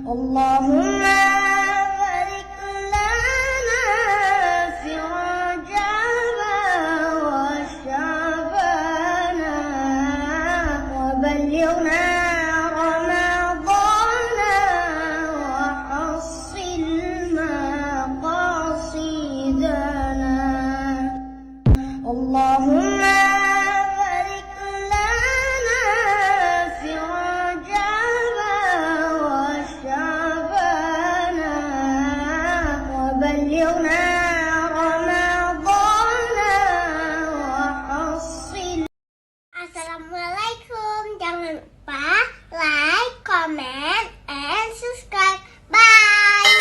اللهم بارك لنا في رجب وشعبان وبلغنا رمضان وحصل مقاصدنا اللهم بارك لنا في رجب وشعبان وبلغنا رمضان وحصل. Assalamualaikum, jangan lupa like, comment, and subscribe. Bye.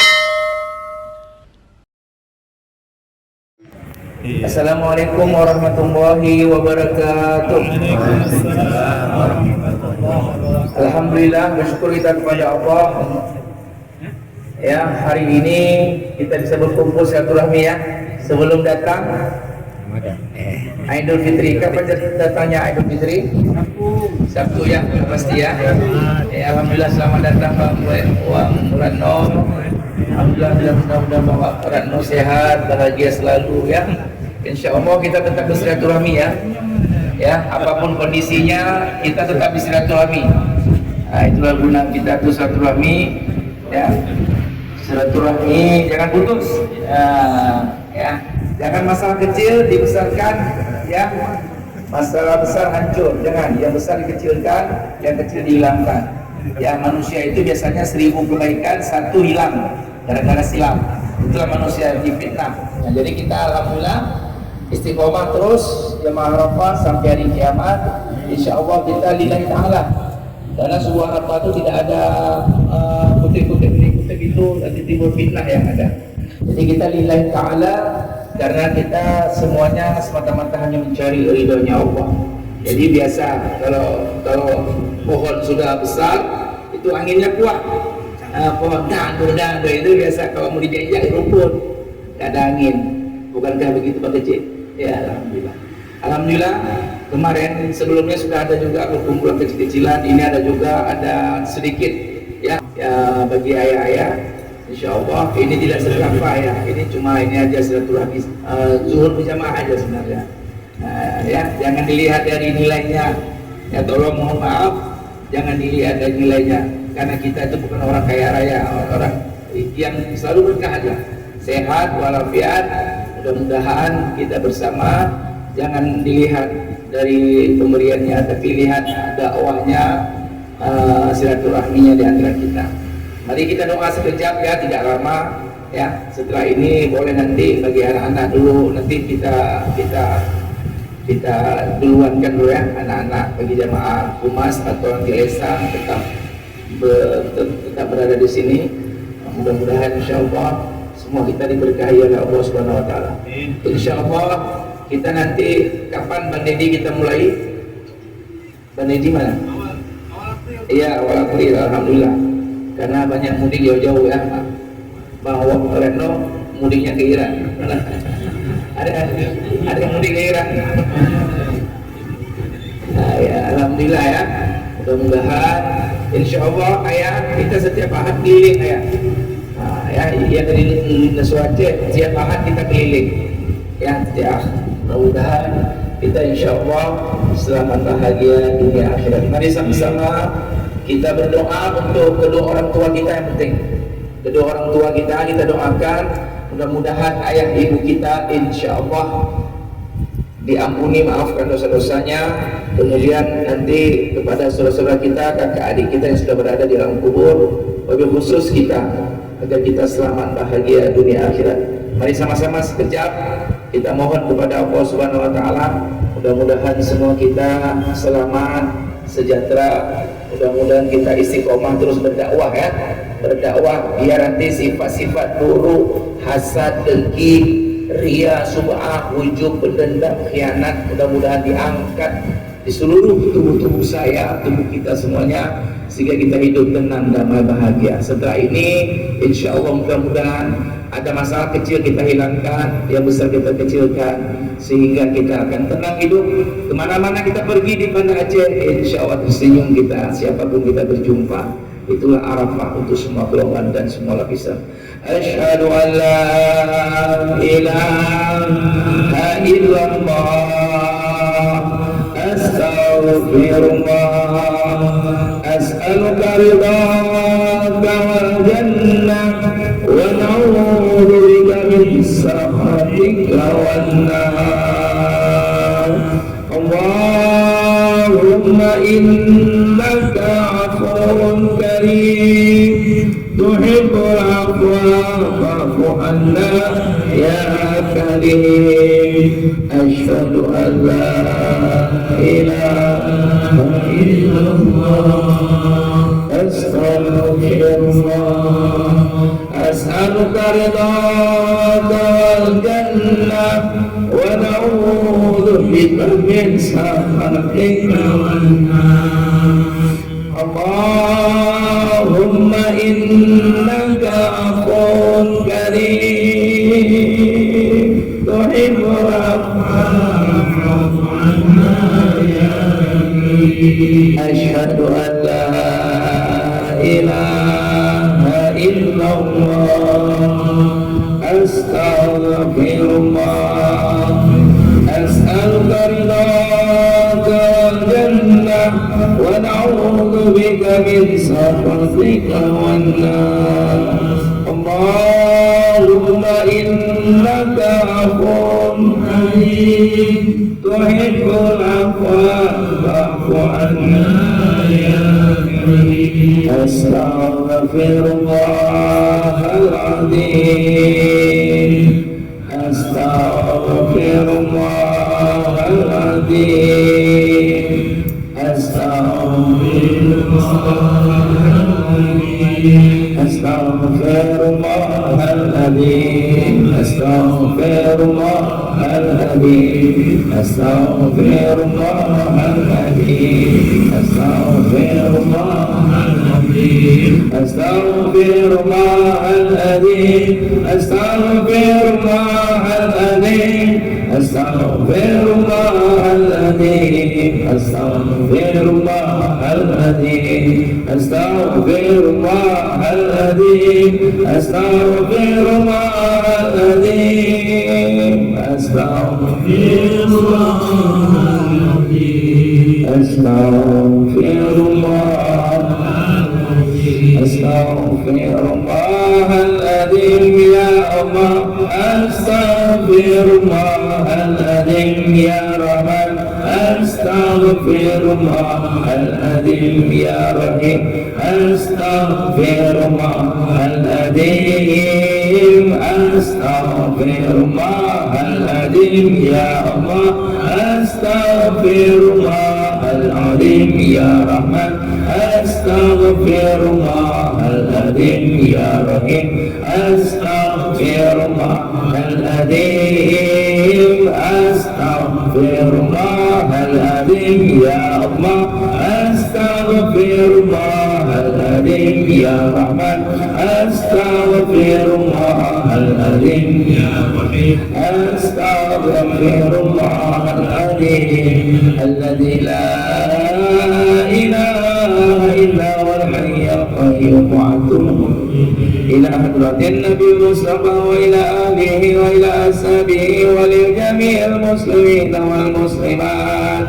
Assalamualaikum warahmatullahi wabarakatuh. Alhamdulillah, bersyukur kita kepada Allah. Ya, hari ini kita bisa berkumpul silaturahmi ya. Sebelum datang Idul Fitri, kapan datangnya Idul Fitri? Sabtu ya, pasti ya. Alhamdulillah, selamat datang Bang Retno. Alhamdulillah, mudah-mudahan Bapak Retno sehat, bahagia selalu ya. Insya Allah kita tetap bersilaturahmi ya. Ya, apapun kondisinya kita tetap bersilaturahmi. Nah, itulah guna kita tuh silaturahmi ya. Silaturahmi jangan putus. Ya, jangan masalah kecil dibesarkan ya. Masalah besar hancur, jangan. Yang besar dikecilkan, yang kecil dihilangkan. Ya, manusia itu biasanya 1000 kebaikan, 1 hilang gara-gara silap. Itulah manusia difitnah. Nah, jadi kita alhamdulillah istiqomah terus jemaah Arafah sampai hari kiamat. Insya Allah kita lillahi ta'ala. Karena sebuah Arafah itu tidak ada kutip-kutip itu nanti timbul fitnah yang ada. Jadi kita lillahi ta'ala karena kita semuanya semata-mata hanya mencari ridhonya Allah. Jadi biasa kalau pohon sudah besar itu anginnya kuat. Pohon dangdur itu biasa kalau mau diinjak rumput tidak ada angin. Bukankah begitu Pak Kecil? Ya, alhamdulillah. Alhamdulillah kemarin sebelumnya sudah ada juga perkumpulan kecil-kecilan. Ini ada sedikit ya bagi ayah-ayah. Insya Allah ini tidak sedekah ya. Ini cuma ini aja silaturahmi zuhur berjamaah aja sebenarnya. Nah, ya jangan dilihat dari nilainya. Ya tolong mohon maaf, jangan dilihat dari nilainya. Karena kita itu bukan orang kaya raya, orang yang selalu berkah aja. Sehat walafiat. Mudah-mudahan kita bersama jangan dilihat dari pemberiannya, tapi lihat dakwahnya, silaturahminya di antara kita. Mari kita doa sekejap ya, tidak lama ya. Setelah ini boleh nanti bagi anak-anak dulu, nanti kita duluankan dulu ya anak-anak bagi jamaah humas atau nanti lesan tetap berada di sini. Mudah-mudahan insyaallah semua kita diberkahi oleh Allah Subhanahu wa taala. Insyaallah kita nanti kapan Bang Dedi kita mulai? Bang Dedi mana? Iya, awal April alhamdulillah. Karena banyak mudik jauh-jauh ya. Bahwa Retno mudiknya ke Iran. ada yang mudik ke Iran. Nah, ya alhamdulillah ya. Mudah-mudahan insyaallah ayah kita setiap ahad keliling ayah. Ya dari Nasuace setiap ahad kita keliling ya. Mudah-mudahan kita insyaallah selamat bahagia dunia akhirat. Mari sama-sama kita berdoa untuk kedua orang tua kita yang penting. Kedua orang tua kita doakan mudah-mudahan ayah ibu kita insyaallah diampuni, maafkan dosa-dosanya. Kemudian nanti kepada saudara-saudara kita, kakak adik kita yang sudah berada di alam kubur, wabil khusus kita, agar kita selamat bahagia dunia akhirat. Mari sama-sama sekejap kita mohon kepada Allah Subhanahu wa taala, mudah-mudahan semua kita selamat, sejahtera. Mudah-mudahan kita istiqomah terus berdakwah ya. Berdakwah biar nanti sifat-sifat buruk, hasad, dengki, ria, sub'ah, ujub, berdendam, khianat mudah-mudahan diangkat di seluruh tubuh saya, tubuh kita semuanya, sehingga kita hidup tenang, damai, bahagia. Setelah ini insya Allah mudah-mudahan ada masalah kecil kita hilangkan, yang besar kita kecilkan, sehingga kita akan tenang hidup. Kemana-mana kita pergi di Banda Aceh, insya Allah tersenyum kita siapapun kita berjumpa. Itulah Arafah untuk semua golongan dan semua lapisan. Asyhadu an la ilaha illallah, astaghfirullah, as'aluka ridhaka wal jannah wa na'udzu bika min sakhatika wan nar. Allahumma innaka afuwwun karim tuhibbul afwa fa'fu anna ya karim. Asyhadu an la ilaha illallah, astaghfirullah, as'aluka ridhaka wal jannah wa na'udzu bika min sakhatika wan nar. Allahumma innaka afuwwun karim tuhibbul afwa fa'fu anna ya karim. Asyhadu an la ilaha illallah, astaghfirullah, as'aluka ridhaka wal jannah wa na'udzu bika min sakhatika wan nar. Allahumma innaka afuwwun karim tuhibbul afwa fa'fu anna ya karim. Astaghfirullahal azim, astaghfirullahal azim, astaghfirullahal azim, astaghfirullahal azim, astaghfirullahal azim, astaghfirullahal azim, astaghfirullahal azim, astaghfirullahal azim, astaghfirullahal azim, astaghfirullahal azim, astaghfirullahal azim, astaghfirullahal azim, astaghfirullahal azim, astaghfirullahal azim ya Allah, astaghfirullahal azim ya Rahman, astaghfirullahal azim ya Rahim, astaghfirullahal azim, astaghfirullahal azim ya Allah, astaghfirullahal azim ya Rahman, astaghfirullahal azim ya Rahim, astaghfirullahal azim, astaghfirullahal azim ya Allah, astaghfirullahal azim ya Rahman, astaghfirullahal azim ya Rahim, astaghfirullahal azim alladzi la ilaha illa huwal hayyul qayyum wa atubu ila hadratin nabi Mustafa wa ila alihi wa ila ashabihi wa li jami'il muslimin wal muslimat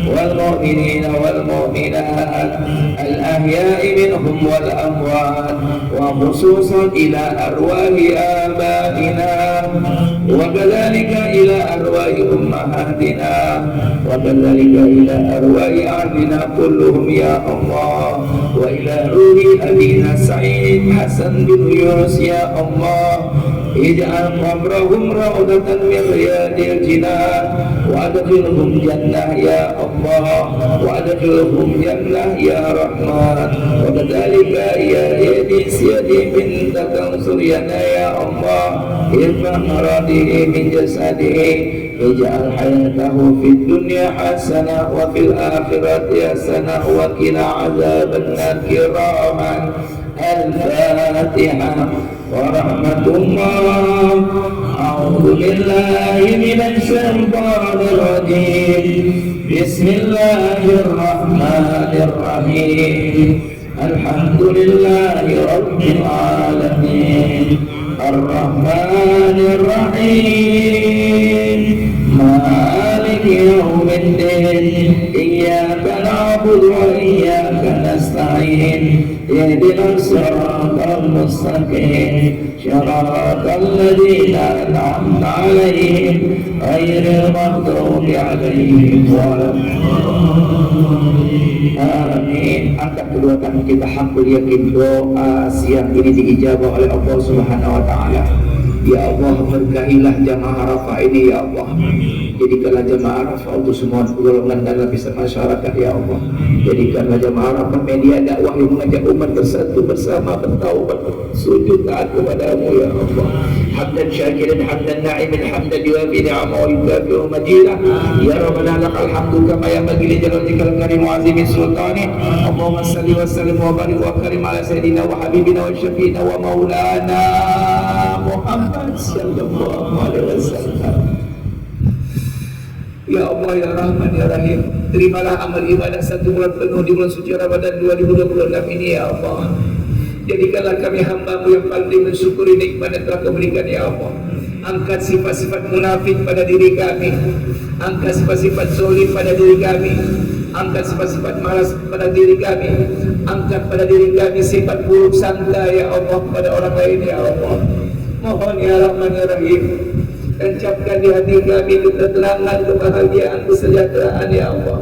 wal mu'minin wal mu'minat al ahya'i minhum wal amwat wa khususan ila arwahi abaina wa kadzalika ila arwahi ummahatina wa kadzalika ila arwahi abina kulluhum ya Allah wa ila ruhi abina Sa'id Hasan bin Yunus ya Allah ij'al qabrahum rawdatan min riyadil jinan wa adkhilhum jannah ya Allah wa adkhilhum jannah ya Rahman wa kadzalika ya Siyadi bin Suryana ya Allah irfa maradihi min jasadihi ij'al hayatahu fid dunya hasanah wa fil akhirati hasanah wa qina adzabannar kiraman. Al-Fatihah wa rahmatullah. A'udzu billahi minasy syaithanir rajim. Bismillahirrahmanirrahim. Alhamdulillahi Rabbil Alamin Ar-Rahmanir Rahim Maliki Yawmiddin Iyyaka na'budu wa iyyaka nasta'in Ihdinas siratal mustaqim Shiratal ladzina an'amta 'alaihim ghairil maghdubi 'alaihim waladdallin. Amin. Angkat kedua tangan kita, hakul yakin doa siang ini diijabah oleh Allah Subhanahu wa taala. Ya Allah, berkahilah jamaah Arafah ini ya Allah. Jadikanlah jamaah Arafah untuk semua golongan dan lapisan masyarakat ya Allah. Jadikanlah jamaah Arafah media dakwah yang mengajak umat bersatu bersama bertaubat sujud taat kepadamu ya Allah. Hamdan syakiran hamdan na'imin hamdan yuwafi ni'amahu wa yukafi'u majidah. Ya Rabbana lakal hamdu kama yanbaghi li jalalikal karim wa 'azimi sultani. Allahumma salli wa sallim wa barik wa karim ala sayyidina wa habibina wa syafiina wa maulana Muhammad sallallahu alaihi wasallam. Ya Allah ya Rahman ya Rahim, terimalah amal ibadah satu bulan penuh di bulan suci Ramadan 2026 ini ya Allah. Jadikanlah kami hamba-Mu yang pandai mensyukuri nikmat yang telah Kau berikan ya Allah. Angkat sifat-sifat munafik pada diri kami, angkat sifat-sifat zalim pada diri kami, angkat sifat-sifat malas pada diri kami, angkat pada diri kami sifat buruk sangka ya Allah pada orang lain ya Allah. Mohon ya Rahman ya Rahim, tancapkan di hati kami ketenangan, kebahagiaan, kesejahteraan ya Allah.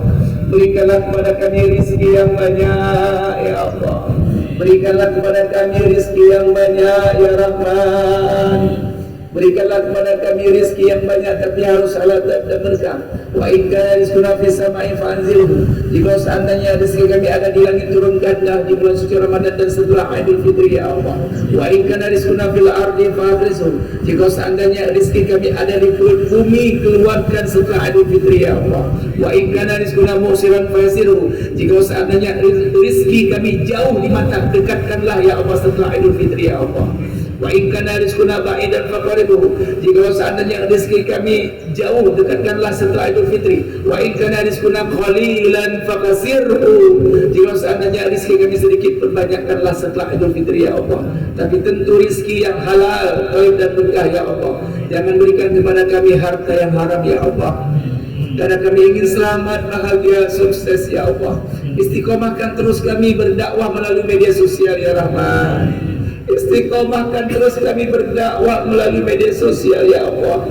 Berikanlah kepada kami rezeki yang banyak ya Allah. Berikanlah kepada kami rezeki yang banyak ya Rahman. Berikanlah kepada kami rezeki yang banyak tapi harus halal dan berkah. Wa in kana rizquna fis sama'i fa'anzilhu. Jika seandainya rezeki kami ada di langit, turunkanlah di bulan suci Ramadan dan setelah Idul Fitri ya Allah. Wa in kana rizquna fil ardi fa'adrisu. Jika seandainya rezeki kami ada di bumi, keluarkan setelah Idul Fitri ya Allah. Wa in kana rizquna musiran fa'yasirhu. Jika seandainya rezeki kami jauh di mata, dekatkanlah ya Allah setelah Idul Fitri ya Allah. Wa in kana rizquna ba'idan faqaribuhu. Jika seandainya rezeki kami jauh, dekatkanlah setelah Idul Fitri. Wa in kana rizquna qalilan faqasirhu. Jika seandainya rezeki kami sedikit, perbanyakkanlah setelah Idul Fitri ya Allah. Tapi tentu rezeki yang halal, thayyib dan berkah ya Allah. Jangan berikan kepada kami harta yang haram ya Allah. Karena kami ingin selamat, bahagia, sukses ya Allah. Istiqomahkan terus kami berdakwah melalui media sosial ya Rahman. Istiqomahkan terus kami berdakwah melalui media sosial ya Allah.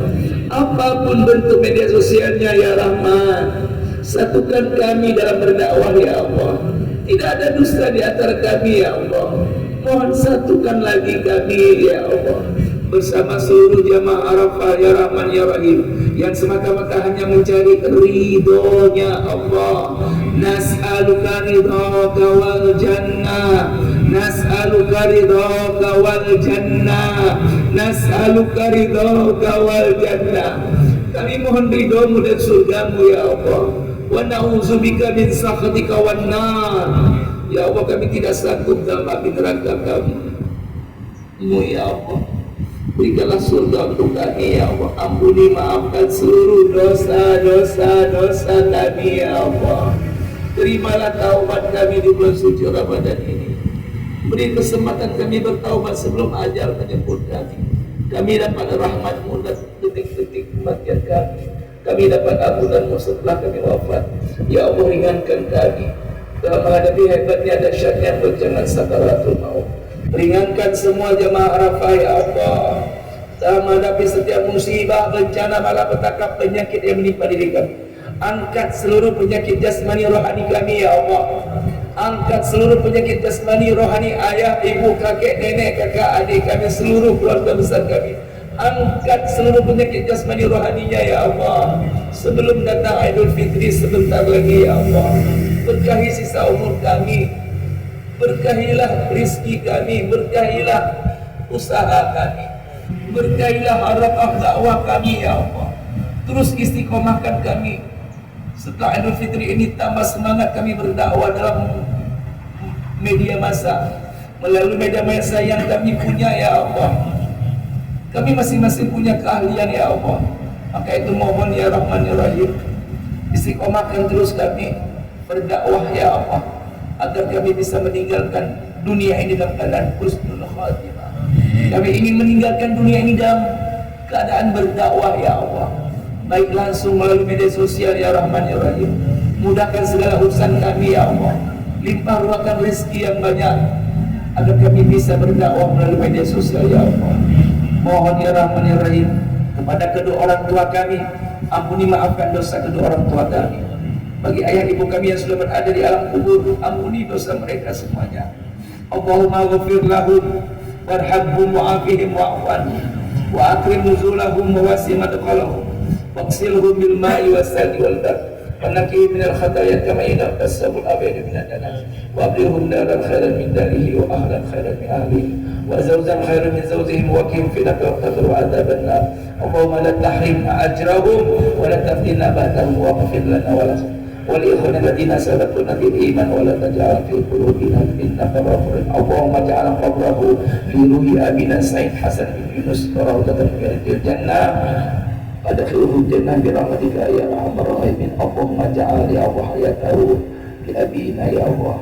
Apapun bentuk media sosialnya ya Rahman, satukan kami dalam berdakwah ya Allah. Tidak ada dusta di antara kami ya Allah. Mohon satukan lagi kami ya Allah bersama seluruh jamaah Arafah ya Rahman ya Rahim, yang semata-mata hanya mencari ridhonya Allah. Nas'aluka ridhaka wal jannah, nas'aluka ridhaka wal jannah, nas'aluka ridhaka wal jannah. Kami mohon ridhomu dan surgamu ya Allah. Wa na'udzubika min sakhatika wan nar. Ya Allah, kami tidak sanggup dalam api neraka kamu ya Allah. Berikanlah surga untuk kami ya Allah. Ampuni, maafkan seluruh dosa-dosa kami ya Allah. Terimalah taubat kami di bulan suci Ramadan ini. Beri kesempatan kami bertaubat sebelum ajal menjemput kami. Kami dapat rahmat-Mu dan detik-detik kematian kami. Kami dapat ampunan-Mu setelah kami wafat. Ya Allah, ringankan kami dalam menghadapi hebatnya dahsyatnya bencana sakaratul maut. Ringankan semua jamaah Arafah ya Allah dalam menghadapi setiap musibah, bencana, malapetaka, penyakit yang menimpa diri kami. Angkat seluruh penyakit jasmani rohani kami ya Allah. Angkat seluruh penyakit jasmani rohani ayah, ibu, kakek, nenek, kakak, adik kami, seluruh keluarga besar kami. Angkat seluruh penyakit jasmani rohaninya ya Allah. Sebelum datang Idul Fitri sebentar lagi ya Allah, berkahi sisa umur kami, berkahilah rizki kami, berkahilah usaha kami, berkahilah harapah dakwah kami ya Allah. Terus istiqomahkan kami. Setelah Idul Fitri ini tambah semangat kami berdakwah dalam media massa, melalui media massa yang kami punya ya Allah. Kami masing-masing punya keahlian ya Allah. Maka itu mohon ya Rahman ya Rahim, istiqomahkan terus kami berdakwah ya Allah. agar kami bisa meninggalkan dunia ini dalam keadaan husnul khatimah. Kami ingin meninggalkan dunia ini dalam keadaan berdakwah ya Allah, baik langsung melalui media sosial ya Rahman ya Rahim. Mudahkan segala urusan kami ya Allah, limpah ruahkan rezeki yang banyak agar kami bisa berdakwah melalui media sosial ya Allah. Mohon ya Rahman ya Rahim kepada kedua orang tua kami, ampuni maafkan dosa kedua orang tua kami. Bagi ayah ibu kami yang sudah berada di alam kubur, ampuni dosa mereka semuanya. Allahumma ghafir lahum warhamhum wa'afihim wa'afwanhum wa akrim nuzulahum wa wasi' madkhalahum waqsilhum bil ma'i was-salji wal barad wa naqihim minal khataaya kama yunqqa as-sabul abyad minad danas wa ablihum daran khairan min darihi wa ahlan khairan min ahlihi wa zawjan khairan min zawjihim wa qihim fitnata wa qadr wa adzaban nar. Allahumma la tahrimna ajrahum wa la taftinna ba'dahum wa ighfir lana wa lahum والإخوان الذين سبقونا بالإيمان ولا تجعل في قلوبنا إنك غفور. اللهم اجعل قبره في روح أبينا سعيد حسن بن يونس روضة من الجنة وادخله الجنة برحمتك يا أرحم الراحمين. اللهم اجعل يا الله حياته لأبينا يا الله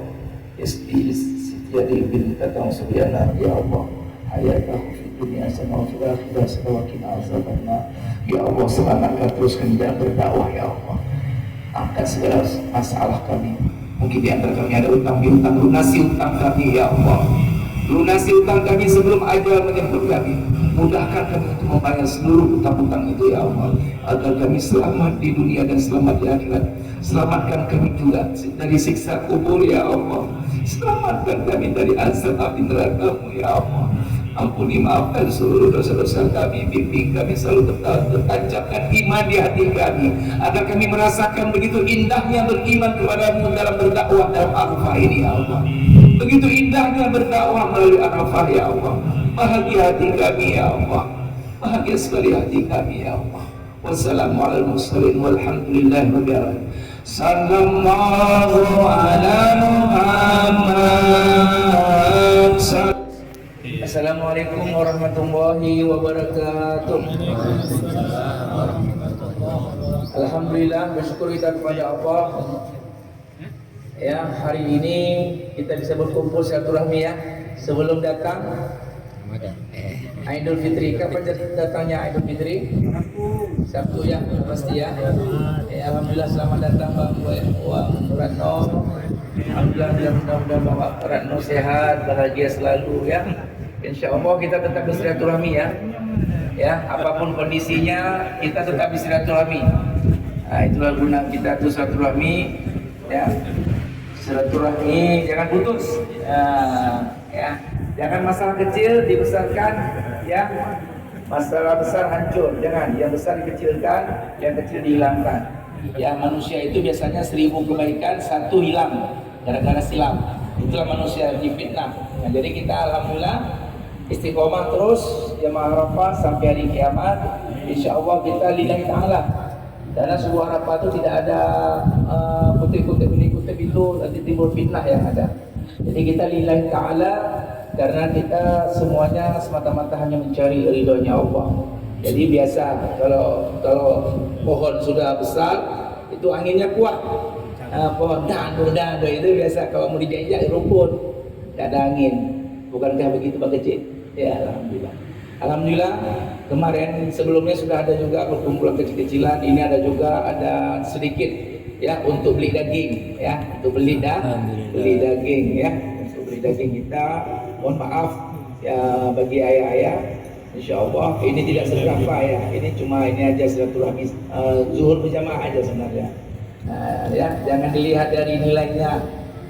استجاري بنت سبيانا يا الله حياته في الدنيا حسنة وفي الآخرة حسنة وقنا عذاب النار. Ya Allah, selamatkan teruskan jalan berdakwah ya Allah. Angkat segala masalah kami. Mungkin di antara kami ada utang piutang, lunasi utang kami ya Allah. Lunasi utang kami sebelum ajal menjemput kami. Mudahkan kami untuk membayar seluruh utang-utang itu ya Allah, agar kami selamat di dunia dan selamat di akhirat. Selamatkan kami juga dari siksa kubur ya Allah. Selamatkan kami dari azab api neraka-Mu ya Allah. Ampuni, maafkan seluruh dosa-dosa kami, bimbing kami selalu tertancapkan iman di hati kami, agar kami merasakan begitu indahnya beriman kepada-Mu dalam berdakwah dalam Arafah ini ya Allah. Begitu indahnya berdakwah melalui Arafah ya Allah. Bahagia hati kami ya Allah, bahagia sekali hati kami ya Allah. Wassalamualaikum warahmatullahi wabarakatuh. Sallallahu ala Muhammad. Assalamualaikum warahmatullahi wabarakatuh. Alhamdulillah, bersyukur kita kepada Allah. Ya, hari ini kita bisa berkumpul silaturahmi ya. Sebelum datang Idul Fitri, kapan datangnya Idul Fitri? Sabtu ya, pasti ya. Alhamdulillah, selamat datang Bang Ratno. Alhamdulillah, mudah-mudahan Bapak Ratno sehat, bahagia selalu ya. Insya Allah kita tetap bersilaturahmi ya. Ya, apapun kondisinya kita tetap bersilaturahmi. Nah, itulah guna kita tuh silaturahmi. Ya, silaturahmi jangan putus. Ya, jangan masalah kecil dibesarkan. Ya, masalah besar hancur. Jangan, yang besar dikecilkan, yang kecil dihilangkan. Ya, manusia itu biasanya 1000 kebaikan, 1 hilang gara-gara silam. Itulah manusia difitnah. Nah, jadi kita alhamdulillah istiqomah terus jamaah Arafah sampai hari kiamat. Insya Allah kita lillahi ta'ala. Karena sebuah Arafah itu tidak ada kutip-kutip itu, nanti timbul fitnah yang ada. Jadi kita lillahi ta'ala karena kita semuanya semata-mata hanya mencari ridhonya Allah. Jadi biasa kalau pohon sudah besar itu anginnya kuat. Pohon dado itu biasa kalau mau dijajak rumput, tidak ada angin. Bukankah begitu Pak Kecil? Ya, alhamdulillah. Alhamdulillah kemarin sebelumnya sudah ada juga perkumpulan kecil-kecilan. Ini ada juga ada sedikit ya untuk beli daging ya, untuk beli daging ya, untuk beli daging kita. Mohon maaf ya bagi ayah-ayah. Insya Allah ini tidak seberapa ya. Ini cuma ini aja silaturahmi zuhur berjamaah aja sebenarnya. Nah, ya jangan dilihat dari nilainya.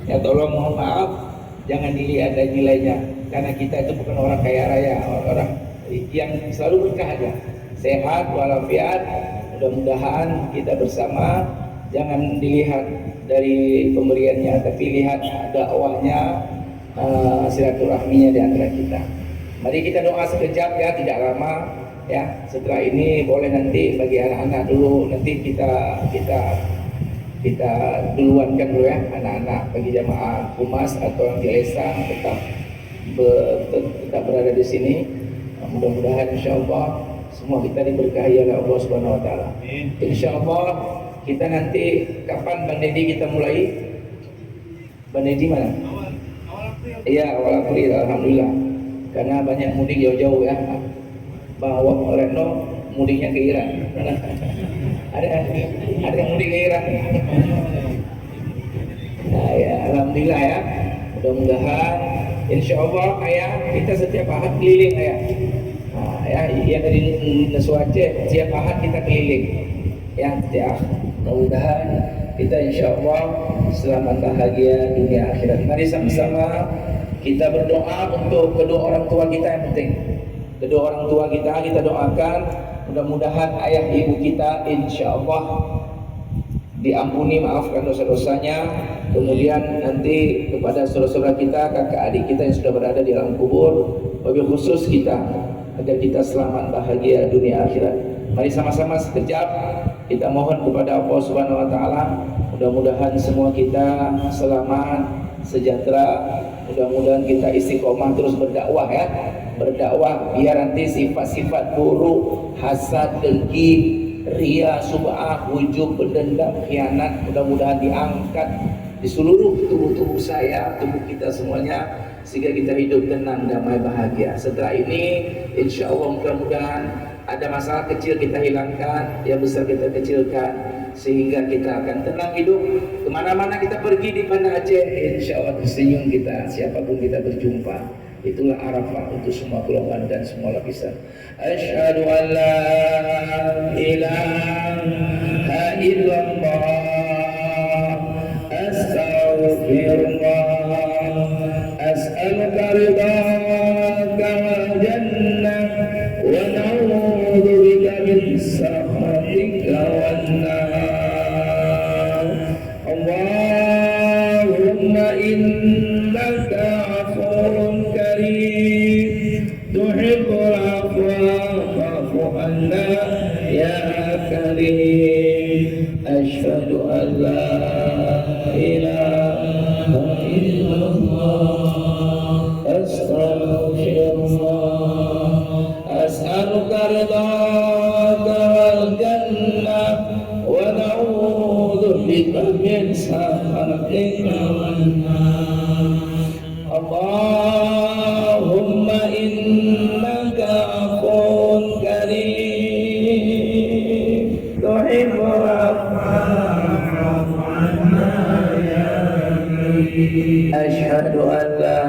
Ya tolong mohon maaf, jangan dilihat dari nilainya. Karena kita itu bukan orang kaya raya, orang yang selalu berkah aja, sehat walafiat. Mudah-mudahan kita bersama jangan dilihat dari pemberiannya, tapi lihat dakwahnya, silaturahminya di antara kita. Mari kita doa sekejap ya, tidak lama ya. Setelah ini boleh nanti bagi anak-anak dulu, nanti kita duluankan dulu ya anak-anak bagi jamaah Humas atau yang di Lesang tetap berada di sini. Mudah-mudahan insya Allah semua kita diberkahi oleh Allah Subhanahu Wa Taala. Insya Allah kita nanti kapan Bang Dedi kita mulai? Bandai di mana? Iya, awal April, alhamdulillah. Karena banyak mudik jauh-jauh ya. Bawa Retno mudiknya ke Iran. ada yang mudik ke Iran. Nah ya, alhamdulillah ya. Mudah-mudahan, insya Allah ayah kita setiap ahad keliling ayah. Nah, ya, yang dari Nasuace setiap ahad kita keliling. Ya, setiap mudah-mudahan kita insya Allah selamat bahagia dunia akhirat. Mari sama-sama kita berdoa untuk kedua orang tua kita yang penting. Kedua orang tua kita doakan mudah-mudahan ayah ibu kita insya Allah diampuni, maafkan dosa-dosanya. Kemudian nanti kepada saudara-saudara kita, kakak adik kita yang sudah berada di alam kubur, wabil khusus kita, agar kita selamat bahagia dunia akhirat. Mari sama-sama sekejap kita mohon kepada Allah Subhanahu wa taala, mudah-mudahan semua kita selamat, sejahtera, mudah-mudahan kita istiqomah terus berdakwah ya. Berdakwah biar nanti sifat-sifat buruk, hasad, dengki, ria, sub'ah, ujub, berdendam, khianat mudah-mudahan diangkat di seluruh tubuh saya, tubuh kita semuanya, sehingga kita hidup tenang, damai, bahagia. Setelah ini insya Allah mudah-mudahan ada masalah kecil kita hilangkan, yang besar kita kecilkan, sehingga kita akan tenang hidup. Kemana-mana kita pergi di Banda Aceh, insya Allah tersenyum kita, siapapun kita berjumpa. Itulah Arafah untuk semua golongan dan semua lapisan. Asyhadu an la ilaha illallah, astaghfirullah, as'aluka ridhaka wal jannah wa na'udzu bika min sakhatika wan nar. Allahumma innaka afuwwun karim tuhibbul afwa fa'fu anna ya karim. Asyhadu an la ilaha illallah, astaghfirullah, as'aluka ridhaka wal jannah wa na'udzu bika min sakhatika wan nar. Allahumma innaka afuwwun karim tuhibbul afwa fa'fu anna ya karim. Asyhadu an la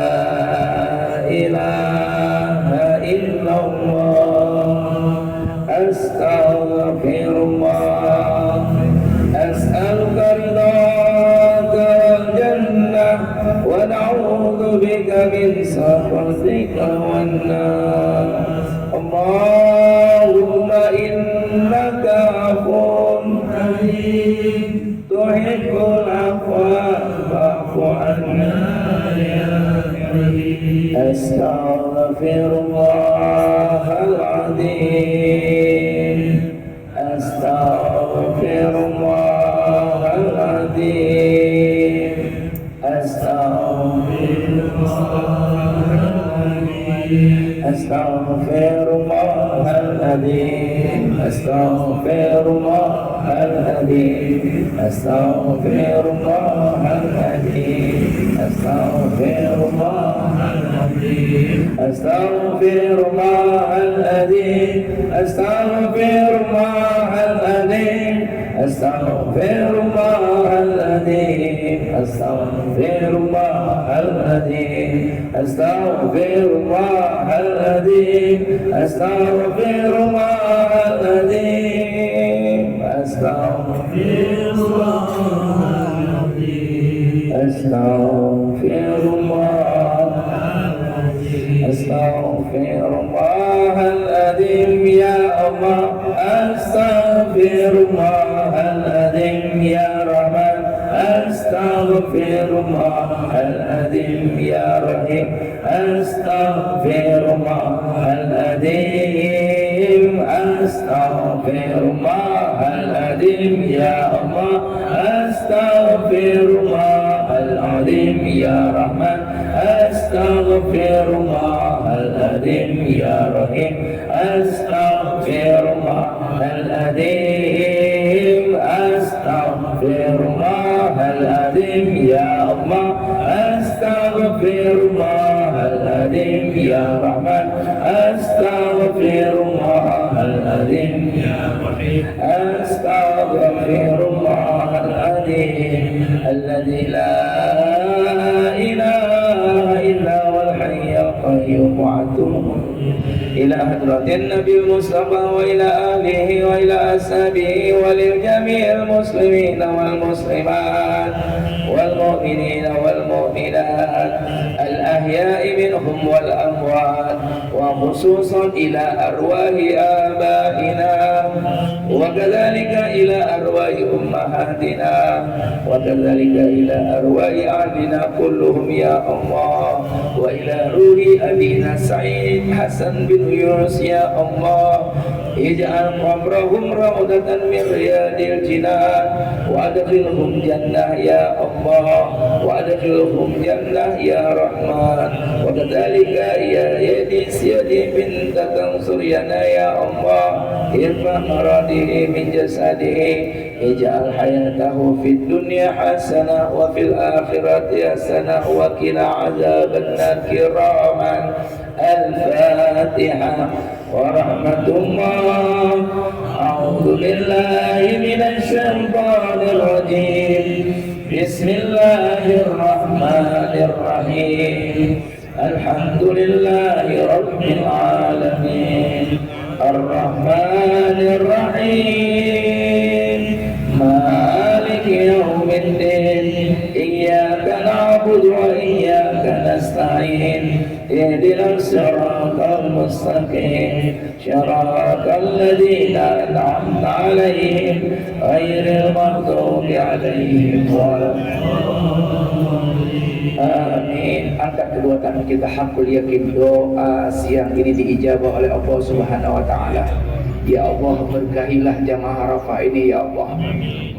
ilaha illallah, astaghfirullah, as'aluka ridhaka wal jannah wa na'udzu bika min sakhatika wan nar. Allahumma innaka afuwwun karim tuhibbul afwa fa'fu anna ya karim. Astaghfirullahal azim, astaghfirullahal azim, astaghfirullahal azim, astaghfirullahal azim, astaghfirullahal azim, astaghfirullahal azim, astaghfirullahal azim, astaghfirullahal azim, astaghfirullahal azim, astaghfirullahal azim, astaghfirullahal azim, astaghfirullahal azim, astaghfirullahal azim, astaghfirullahal azim, ya Allah, astaghfirullahal azim, ya Rahman, astaghfirullahal azim, ya Rahim, astaghfirullahal azim, astaghfirullahal azim, ya Allah, astaghfirullahal azim, ya Rahman, astaghfirullahal azim, ya Rahim, astaghfirullahal azim, astaghfirullahal azim, ya Allah, يا رحمن أستغفر الله العظيم يا رحيم أستغفر الله العظيم الذي لا إله إلا هو الحي القيوم وأتوب إلى حضرة النبي المصطفى وإلى آله وإلى أصحابه ولجميع المسلمين والمسلمات والمؤمنين والمؤمنات الأحياء منهم والأموات وخصوصا إلى أرواح آبائنا وكذلك إلى أرواح أمهاتنا وكذلك إلى أرواح أهلنا كلهم يا الله وإلى روح أبينا سعيد حسن بن يونس يا الله اجعل قبرهم روضة من رياض الجنان وأدخلهم جنة يا الله وأدخلهم جنة يا رحمن وكذلك يا يدي سيدي بنت تنصرنا يا الله ارفع مراده من جسده اجعل حياته في الدنيا حسنة وفي الآخرة حسنة وقنا عذاب النار كراما الفاتحة ورحمة الله أعوذ بالله من الشيطان الرجيم بسم الله الرحمن الرحيم الحمد لله رب العالمين الرحمن الرحيم مالك يوم الدين إياك نعبد وإياك نستعين اهدنا الصراط المستقيم صراط الذين أنعمت عليهم غير المغضوب عليهم ولا Amin. Angkat kedua tangan kita, hakul yakin doa siang ini diijabah oleh Allah Subhanahu wa taala. Ya Allah, berkahilah jamaah Arafah ini ya Allah.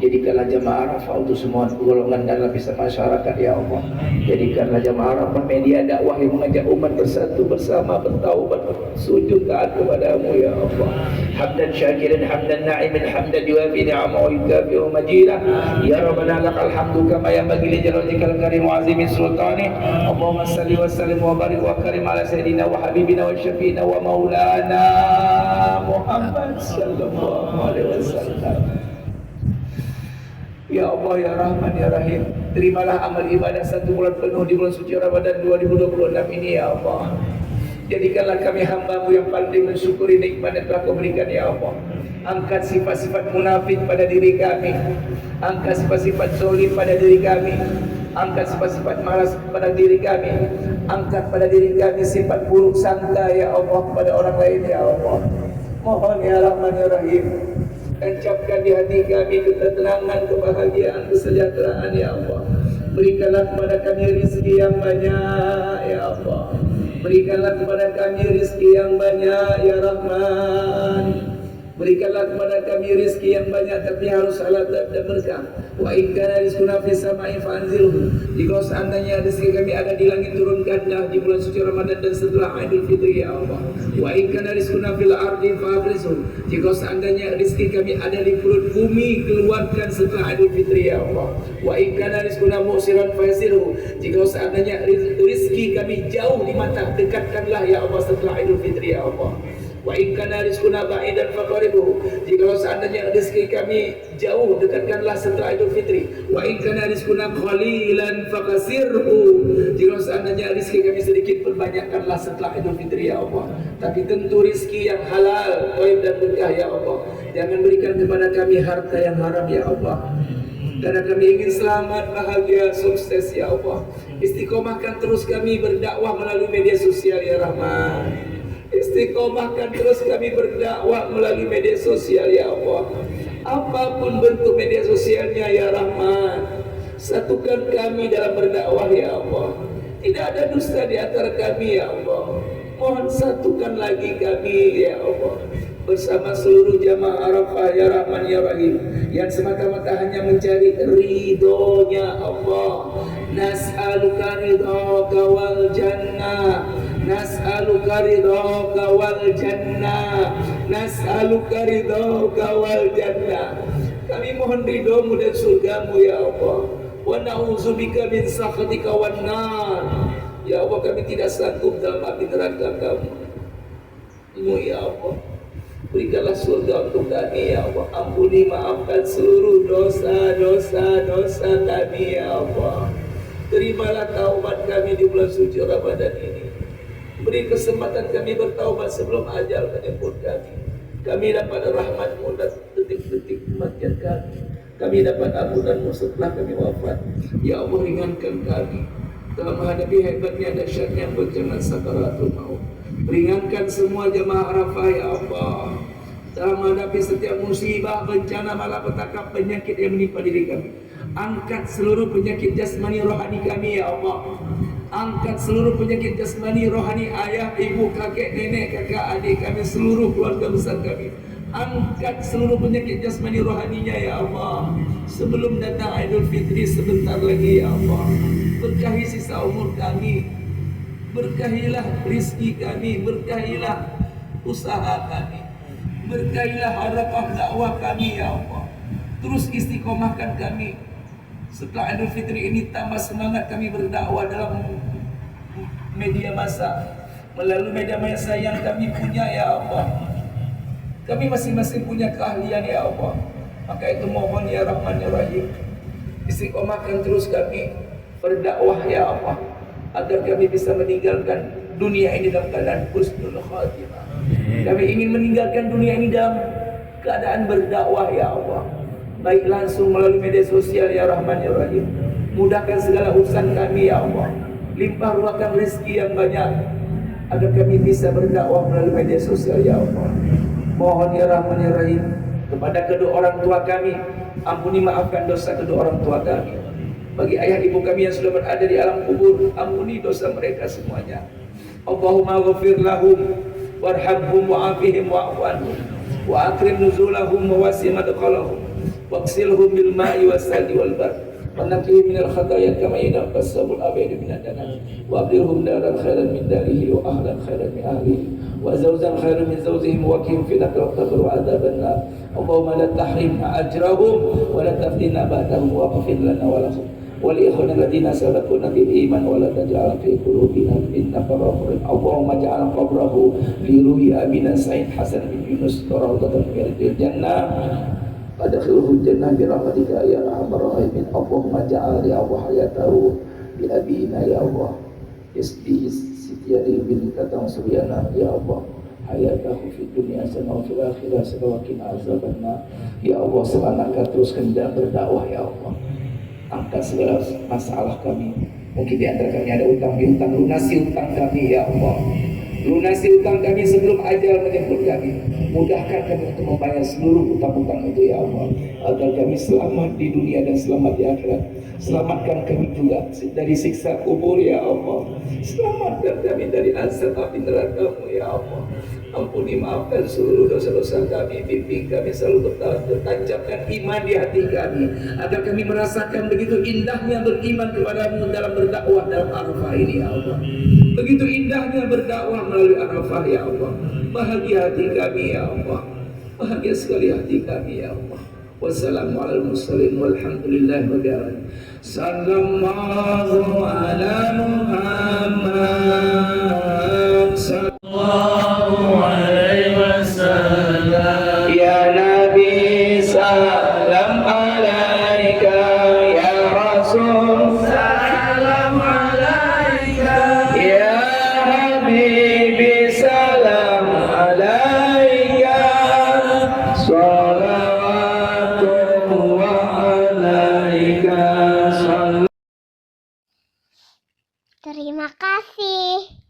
Jadikanlah jamaah Arafah untuk semua golongan dan lapisan masyarakat ya Allah. Jadikanlah jamaah Arafah media dakwah yang mengajak umat bersatu bersama bertaubat sujud taat kepadamu ya Allah. Hamdan syakiran hamdan na'imin hamdan yuafi ni'amahu wa yukafi'u majidah. Ya Rabbana lakal hamdu kama yanbaghi li jalalikal karim wa azimi sultani. Allahumma salli wa sallim wa barik wa karim ala sayyidina wa habibina wa syafiina wa maulana Muhammad sallallahu alaihi wasallam. Ya Allah ya Rahman ya Rahim, terimalah amal ibadah satu bulan penuh di bulan suci Ramadan 2026 ini ya Allah. Jadikanlah kami hamba-Mu yang paling mensyukuri nikmat yang telah Kau berikan ya Allah. Angkat sifat-sifat munafik pada diri kami, angkat sifat-sifat zalim pada diri kami, angkat sifat-sifat malas pada diri kami, angkat pada diri kami sifat buruk sangka ya Allah pada orang lain ya Allah. Mohon ya Rahman ya Rahim, tancapkan di hati kami ketenangan, kebahagiaan, kesejahteraan ya Allah. Berikanlah kepada kami rezeki yang banyak ya Allah. Berikanlah kepada kami rezeki yang banyak ya Rahman. Berikanlah kepada kami rezeki yang banyak, tapi harus halal dan berkah. Wa in kana rizquna fis sama'i fa'anzilhu. Jika seandainya rezeki kami ada di langit, turunkanlah di bulan suci Ramadan dan setelah Idul Fitri ya Allah. Wa in kana rizquna fil ardi fa'afrizhu. Jika seandainya rezeki kami ada di perut bumi, keluarkan setelah Idul Fitri ya Allah. Wa in kana rizquna mu'siran fa'sirhu. Jika seandainya rezeki kami jauh di mata, dekatkanlah ya Allah setelah Idul Fitri ya Allah. Wa in kana rizquna ba'idan faqribhu. Jika seandainya rezeki kami jauh, dekatkanlah setelah Idul Fitri. Wa in kana rizquna qalilan faqasirhu. Jika seandainya rezeki kami sedikit, perbanyakkanlah setelah Idul Fitri ya Allah. Tapi tentu rezeki yang halal, thayyib dan berkah ya Allah. Jangan berikan kepada kami harta yang haram ya Allah. Karena kami ingin selamat, bahagia, sukses ya Allah. Istiqomahkan terus kami berdakwah melalui media sosial ya Rahman. Istiqomahkan terus kami berdakwah melalui media sosial ya Allah. Apapun bentuk media sosialnya ya Rahman, satukan kami dalam berdakwah ya Allah. Tidak ada dusta di antara kami ya Allah. Mohon satukan lagi kami ya Allah, bersama seluruh jamaah Arafah ya Rahman ya Rahim, yang semata-mata hanya mencari ridhonya Allah. Nas'aluka ridhaka wal jannah, nas'aluka ridhaka wal jannah, nas'aluka ridhaka wal jannah. Kami mohon ridhomu dan surgamu ya Allah. Wa na'udzubika min sakhatika wan nar. Ya Allah, kami tidak sanggup dalam api neraka kamu. Ya Allah, berikanlah surga untuk kami ya Allah. Ampuni, maafkan seluruh dosa kami ya Allah. Terimalah taubat kami di bulan suci Ramadan ini. Beri kesempatan kami bertaubat sebelum ajal menjemput kami. Kami dapat rahmat-Mu dan detik-detik kematian kami. Kami dapat ampunan-Mu setelah kami wafat. Ya Allah, ringankan kami dalam menghadapi hebatnya dahsyatnya bencana sakaratul maut. Ringankan semua jemaah Arafah ya Allah dalam menghadapi setiap musibah, bencana, malapetaka, penyakit yang menimpa diri kami. Angkat seluruh penyakit jasmani rohani kami ya Allah. Angkat seluruh penyakit jasmani rohani ayah, ibu, kakek, nenek, kakak, adik kami, seluruh keluarga besar kami. Angkat seluruh penyakit jasmani rohaninya ya Allah. Sebelum datang Idul Fitri sebentar lagi ya Allah, berkahi sisa umur kami, berkahilah rizki kami, berkahilah usaha kami, berkahilah harapan dakwah kami ya Allah. Terus istiqomahkan kami. Setelah Idul Fitri ini tambah semangat kami berdakwah dalam media massa, melalui media massa yang kami punya ya Allah. Kami masing-masing punya keahlian ya Allah. Maka itu mohon ya Rahman ya Rahim, istiqomahkan terus kami berdakwah ya Allah, agar kami bisa meninggalkan dunia ini dalam keadaan husnul khatimah. Kami ingin meninggalkan dunia ini dalam keadaan berdakwah ya Allah, baik langsung melalui media sosial ya Rahman ya Rahim. Mudahkan segala urusan kami ya Allah, limpah ruahkan rezeki yang banyak agar kami bisa berdakwah melalui media sosial ya Allah. Mohon ya Rahman ya Rahim, kepada kedua orang tua kami, ampuni maafkan dosa kedua orang tua kami. Bagi ayah ibu kami yang sudah berada di alam kubur, ampuni dosa mereka semuanya. Allahumma ghafir lahum warhamhum wa'afihim wa'fu anhum wa akrim nuzulahum wa wasi' madkhalahum waqsilhum bil ma'i was-salji wal bar wa naqihim minal khataaya kama yunqas sabul abyad minad danas wa abdilhum daran khairan min darihi wa ahlan khairan min ahlihi wa zawjan khairan min zawjihim wa qihim fitnah al-qabr wa adzaban nar. Allahumma la tahrimna ajrahum wa la taftinna ba'dahum wa ighfir lana wa lahum wa li ikhwanina alladziina sabaquna bil iman wa la taj'al fi qulubina ghillan lil Allahumma ja'al qabrahu fi ruhi abina Sa'id Hasan bin Yunus rawdatan min riyadil jannah adkhilhu jannah bi rahmatika ya arhamar rahimin. Allahumma ja'al ya Allah hayatahu bi abina ya Allah isbi sitiyari bin katang suryana ya Allah hayatahu fi dunya sana wa fil akhirah wa qina azabannar. Ya Allah, selamatkan terus kami dalam berdakwah ya Allah. Angkat segala masalah kami. Mungkin di antara kami ada utang piutang, lunasi utang kami ya Allah. Lunasi utang kami sebelum ajal menjemput kami. Mudahkan kami untuk membayar seluruh utang-utang itu ya Allah, agar kami selamat di dunia dan selamat di akhirat. Selamatkan kami juga dari siksa kubur ya Allah. Selamatkan kami dari azab api neraka-Mu ya Allah. Ampuni, maafkan seluruh dosa-dosa kami. Bimbing kami selalu bertancapkan iman di hati kami, agar kami merasakan begitu indahnya beriman kepada-Mu dalam berdakwah dalam Arafah ini ya Allah. Begitu indahnya berdakwah melalui Arafah ya Allah. Bahagia hati kami ya Allah, bahagia sekali hati kami ya Allah. Wassalamualaikum warahmatullahi wabarakatuh. Sallallahu ala Muhammad sallallahu alaihi wasallam. Ya Nabi salam alaika, ya Rasul salam alaika, ya Habibi salam alaika, Terima kasih.